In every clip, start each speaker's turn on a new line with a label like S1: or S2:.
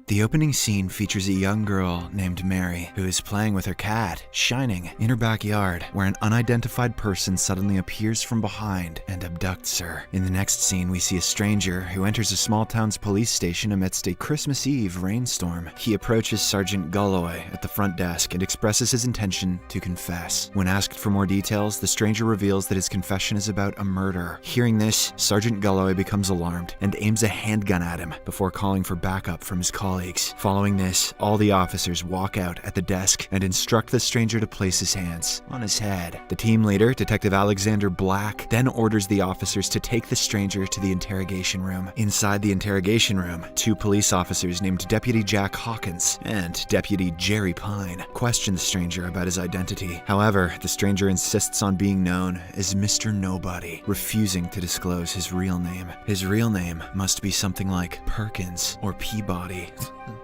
S1: The opening scene features a young girl named Mary who is playing with her cat, Shining, in her backyard, where an unidentified person suddenly appears from behind and abducts her. In the next scene, we see a stranger who enters a small town's police station amidst a Christmas Eve rainstorm. He approaches Sergeant Gulloy at the front desk and expresses his intention to confess. When asked for more details, the stranger reveals that his confession is about a murder. Hearing this, Sergeant Gulloy becomes alarmed and aims a handgun at him before calling for backup from his colleagues. Following this, all the officers walk out at the desk and instruct the stranger to place his hands on his head. The team leader, Detective Alexander Black, then orders the officers to take the stranger to the interrogation room. Inside the interrogation room, two police officers named Deputy Jack Hawkins and Deputy Jerry Pine question the stranger about his identity. However, the stranger insists on being known as Mr. Nobody, refusing to disclose his real name. His real name must be something like Perkins or Peabody.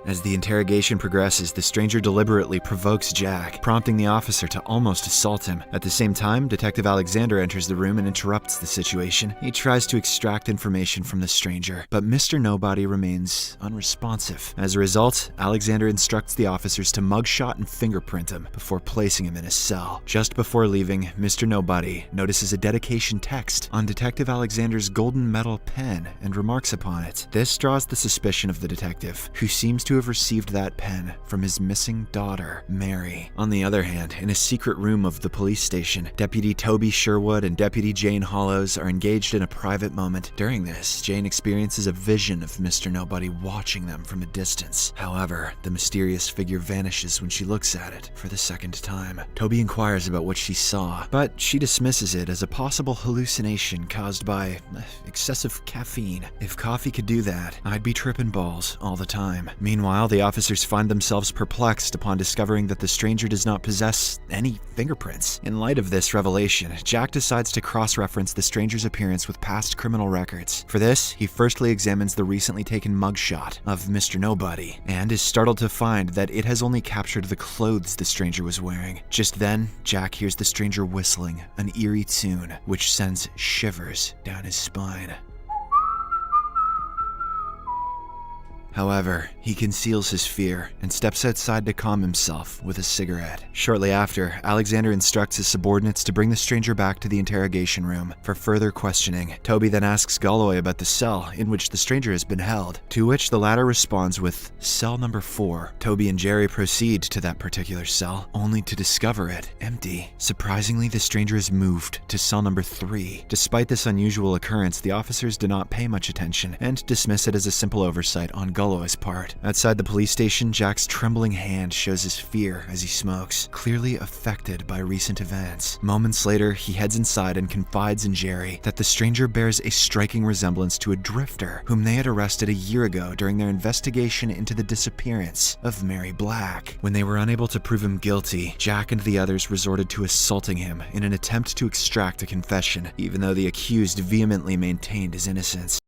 S1: As the interrogation progresses, the stranger deliberately provokes Jack, prompting the officer to almost assault him. At the same time, Detective Alexander enters the room and interrupts the situation. He tries to extract information from the stranger, but Mr. Nobody remains unresponsive. As a result, Alexander instructs the officers to mugshot and fingerprint him before placing him in a cell. Just before leaving, Mr. Nobody notices a dedication text on Detective Alexander's golden metal pen and remarks upon it. This draws the suspicion of the detective, who seems to have received that pen from his missing daughter, Mary. On the other hand, in a secret room of the police station, Deputy Toby Sherwood and Deputy Jane Hollows are engaged in a private moment. During this, Jane experiences a vision of Mr. Nobody watching them from a distance. However, the mysterious figure vanishes when she looks at it for the second time. Toby inquires about what she saw, but she dismisses it as a possible hallucination caused by excessive caffeine. If coffee could do that, I'd be tripping balls all the time. Meanwhile, the officers find themselves perplexed upon discovering that the stranger does not possess any fingerprints. In light of this revelation, Jack decides to cross-reference the stranger's appearance with past criminal records. For this, he firstly examines the recently taken mugshot of Mr. Nobody, and is startled to find that it has only captured the clothes the stranger was wearing. Just then, Jack hears the stranger whistling an eerie tune, which sends shivers down his spine. However, he conceals his fear and steps outside to calm himself with a cigarette. Shortly after, Alexander instructs his subordinates to bring the stranger back to the interrogation room for further questioning. Toby then asks Gulloy about the cell in which the stranger has been held, to which the latter responds with cell number 4. Toby and Jerry proceed to that particular cell, only to discover it empty. Surprisingly, the stranger is moved to cell number 3. Despite this unusual occurrence, the officers do not pay much attention and dismiss it as a simple oversight on Gulloy's part. Outside the police station, Jack's trembling hand shows his fear as he smokes, clearly affected by recent events. Moments later, he heads inside and confides in Jerry that the stranger bears a striking resemblance to a drifter whom they had arrested a year ago during their investigation into the disappearance of Mary Black. When they were unable to prove him guilty, Jack and the others resorted to assaulting him in an attempt to extract a confession, even though the accused vehemently maintained his innocence.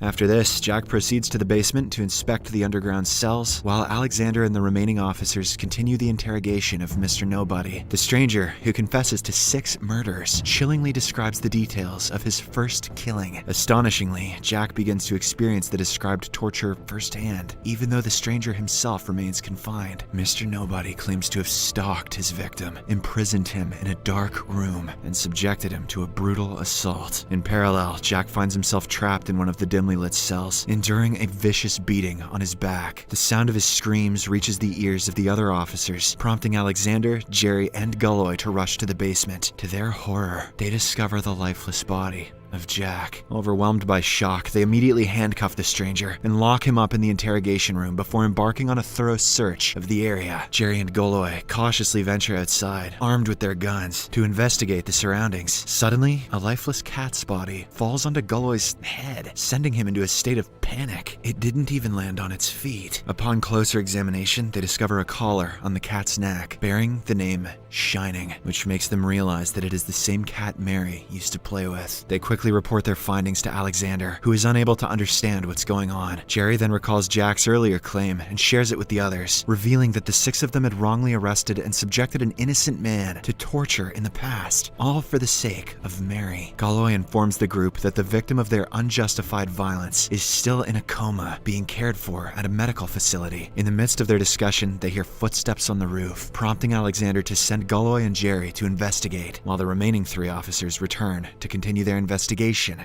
S1: After this, Jack proceeds to the basement to inspect the underground cells, while Alexander and the remaining officers continue the interrogation of Mr. Nobody. The stranger, who confesses to 6 murders, chillingly describes the details of his first killing. Astonishingly, Jack begins to experience the described torture firsthand, even though the stranger himself remains confined. Mr. Nobody claims to have stalked his victim, imprisoned him in a dark room, and subjected him to a brutal assault. In parallel, Jack finds himself trapped in one of the dimly lit cells, enduring a vicious beating on his back. The sound of his screams reaches the ears of the other officers, prompting Alexander, Jerry, and Gulloy to rush to the basement. To their horror, they discover the lifeless body of Jack. Overwhelmed by shock, they immediately handcuff the stranger and lock him up in the interrogation room before embarking on a thorough search of the area. Jerry and Gulloy cautiously venture outside, armed with their guns, to investigate the surroundings. Suddenly, a lifeless cat's body falls onto Gulloy's head, sending him into a state of panic. It didn't even land on its feet. Upon closer examination, they discover a collar on the cat's neck, bearing the name Shining, which makes them realize that it is the same cat Mary used to play with. They quickly quickly report their findings to Alexander, who is unable to understand what's going on. Jerry then recalls Jack's earlier claim and shares it with the others, revealing that the 6 of them had wrongly arrested and subjected an innocent man to torture in the past, all for the sake of Mary. Galloway informs the group that the victim of their unjustified violence is still in a coma, being cared for at a medical facility. In the midst of their discussion, they hear footsteps on the roof, prompting Alexander to send Galloway and Jerry to investigate, while the remaining 3 officers return to continue their investigation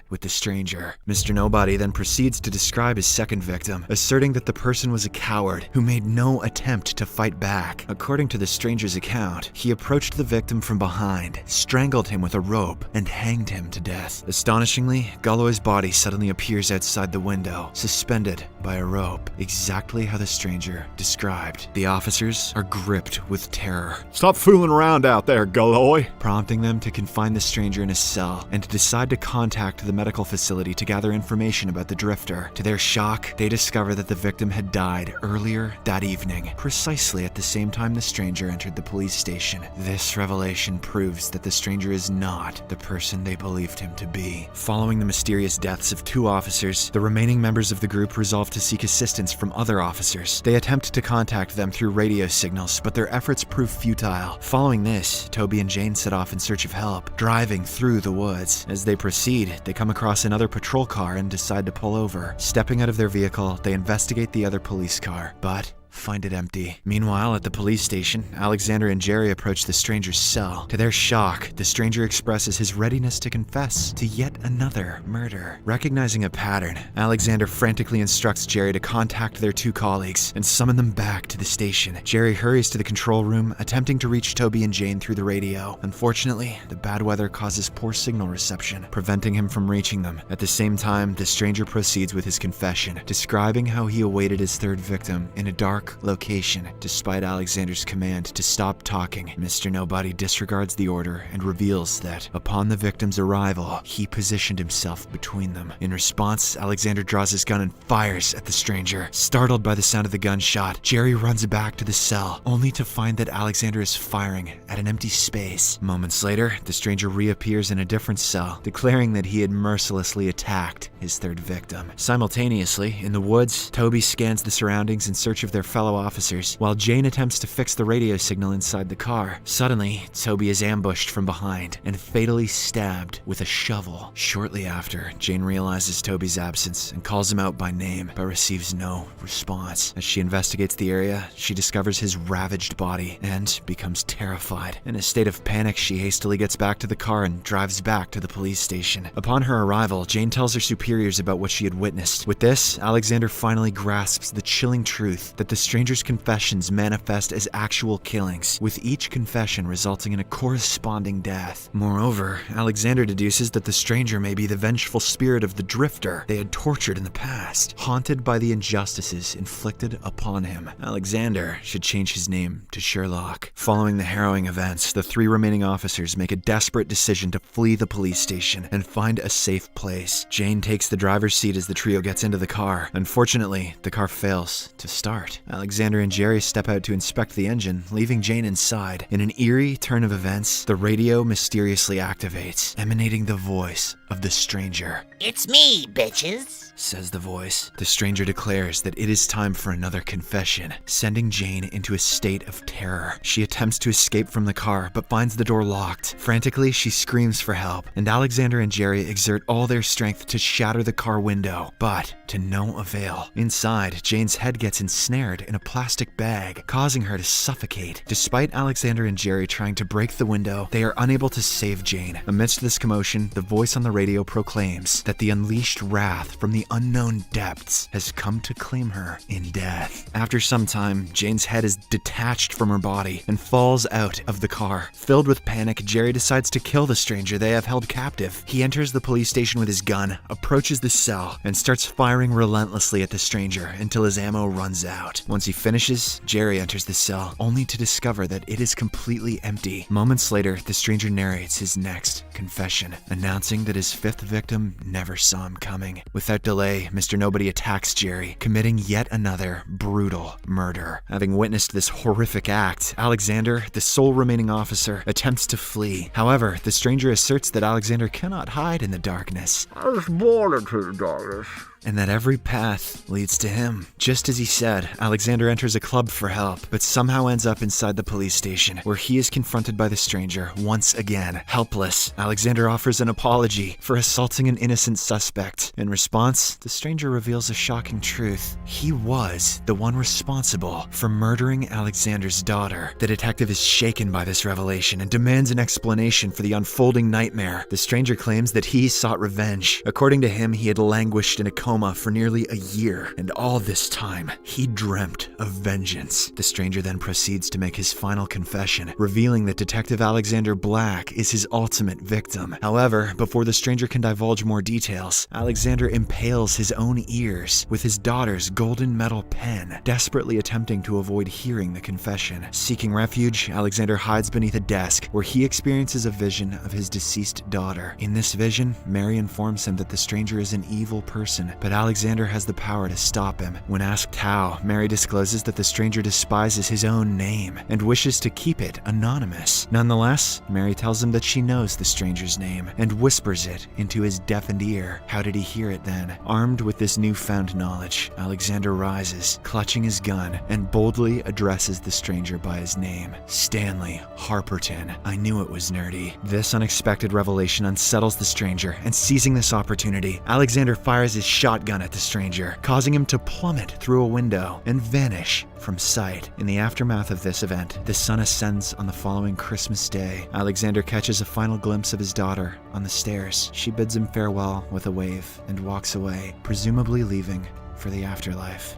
S1: with the stranger. Mr. Nobody then proceeds to describe his second victim, asserting that the person was a coward who made no attempt to fight back. According to the stranger's account, he approached the victim from behind, strangled him with a rope, and hanged him to death. Astonishingly, Galloway's body suddenly appears outside the window, suspended by a rope, exactly how the stranger described. The officers are gripped with terror.
S2: "Stop fooling around out there, Galloway,"
S1: prompting them to confine the stranger in a cell and to decide to contact the medical facility to gather information about the drifter. To their shock, they discover that the victim had died earlier that evening, precisely at the same time the stranger entered the police station. This revelation proves that the stranger is not the person they believed him to be. Following the mysterious deaths of 2 officers, the remaining members of the group resolve to seek assistance from other officers. They attempt to contact them through radio signals, but their efforts prove futile. Following this, Toby and Jane set off in search of help, driving through the woods. As they proceed, they come across another patrol car and decide to pull over. Stepping out of their vehicle, they investigate the other police car, but find it empty. Meanwhile, at the police station, Alexander and Jerry approach the stranger's cell. To their shock, the stranger expresses his readiness to confess to yet another murder. Recognizing a pattern, Alexander frantically instructs Jerry to contact their 2 colleagues and summon them back to the station. Jerry hurries to the control room, attempting to reach Toby and Jane through the radio. Unfortunately, the bad weather causes poor signal reception, preventing him from reaching them. At the same time, the stranger proceeds with his confession, describing how he awaited his 3rd victim in a dark location. Despite Alexander's command to stop talking, Mr. Nobody disregards the order and reveals that upon the victim's arrival, he positioned himself between them. In response, Alexander draws his gun and fires at the stranger. Startled by the sound of the gunshot, Jerry runs back to the cell, only to find that Alexander is firing at an empty space. Moments later, the stranger reappears in a different cell, declaring that he had mercilessly attacked his 3rd victim. Simultaneously, in the woods, Toby scans the surroundings in search of their fellow officers, while Jane attempts to fix the radio signal inside the car. Suddenly, Toby is ambushed from behind and fatally stabbed with a shovel. Shortly after, Jane realizes Toby's absence and calls him out by name, but receives no response. As she investigates the area, she discovers his ravaged body and becomes terrified. In a state of panic, she hastily gets back to the car and drives back to the police station. Upon her arrival, Jane tells her superiors about what she had witnessed. With this, Alexander finally grasps the chilling truth that the stranger's confessions manifest as actual killings, with each confession resulting in a corresponding death. Moreover, Alexander deduces that the stranger may be the vengeful spirit of the drifter they had tortured in the past, haunted by the injustices inflicted upon him. Alexander should change his name to Sherlock. Following the harrowing events, the 3 remaining officers make a desperate decision to flee the police station and find a safe place. Jane takes the driver's seat as the trio gets into the car. Unfortunately, the car fails to start. Alexander and Jerry step out to inspect the engine, leaving Jane inside. In an eerie turn of events, the radio mysteriously activates, emanating the voice of the stranger.
S3: "It's me, bitches,"
S1: says the voice. The stranger declares that it is time for another confession, sending Jane into a state of terror. She attempts to escape from the car, but finds the door locked. Frantically, she screams for help, and Alexander and Jerry exert all their strength to shatter the car window, but to no avail. Inside, Jane's head gets ensnared in a plastic bag, causing her to suffocate. Despite Alexander and Jerry trying to break the window, they are unable to save Jane. Amidst this commotion, the voice on the radio proclaims that the unleashed wrath from the unknown depths has come to claim her in death. After some time, Jane's head is detached from her body and falls out of the car. Filled with panic, Jerry decides to kill the stranger they have held captive. He enters the police station with his gun, approaches the cell, and starts firing relentlessly at the stranger until his ammo runs out. Once he finishes, Jerry enters the cell, only to discover that it is completely empty. Moments later, the stranger narrates his next confession, announcing that his his fifth victim never saw him coming. Without delay, Mr. Nobody attacks Jerry, committing yet another brutal murder. Having witnessed this horrific act, Alexander, the sole remaining officer, attempts to flee. However, the stranger asserts that Alexander cannot hide in the darkness,
S2: I was born into the darkness.
S1: and that every path leads to him. Just as he said, Alexander enters a club for help, but somehow ends up inside the police station, where he is confronted by the stranger once again. Helpless, Alexander offers an apology for assaulting an innocent suspect. In response, the stranger reveals a shocking truth. He was the one responsible for murdering Alexander's daughter. The detective is shaken by this revelation and demands an explanation for the unfolding nightmare. The stranger claims that he sought revenge. According to him, he had languished in a coma for nearly a year, and all this time, he dreamt of vengeance. The stranger then proceeds to make his final confession, revealing that Detective Alexander Black is his ultimate victim. However, before the stranger can divulge more details, Alexander impales his own ears with his daughter's golden metal pen, desperately attempting to avoid hearing the confession. Seeking refuge, Alexander hides beneath a desk, where he experiences a vision of his deceased daughter. In this vision, Mary informs him that the stranger is an evil person, but Alexander has the power to stop him. When asked how, Mary discloses that the stranger despises his own name and wishes to keep it anonymous. Nonetheless, Mary tells him that she knows the stranger's name and whispers it into his deafened ear. How did he hear it then? Armed with this newfound knowledge, Alexander rises, clutching his gun, and boldly addresses the stranger by his name. Stanley Harperton. I knew it was nerdy. This unexpected revelation unsettles the stranger, and seizing this opportunity, Alexander fires his shotgun at the stranger, causing him to plummet through a window and vanish from sight. In the aftermath of this event, the sun ascends on the following Christmas Day. Alexander catches a final glimpse of his daughter on the stairs. She bids him farewell with a wave and walks away, presumably leaving for the afterlife.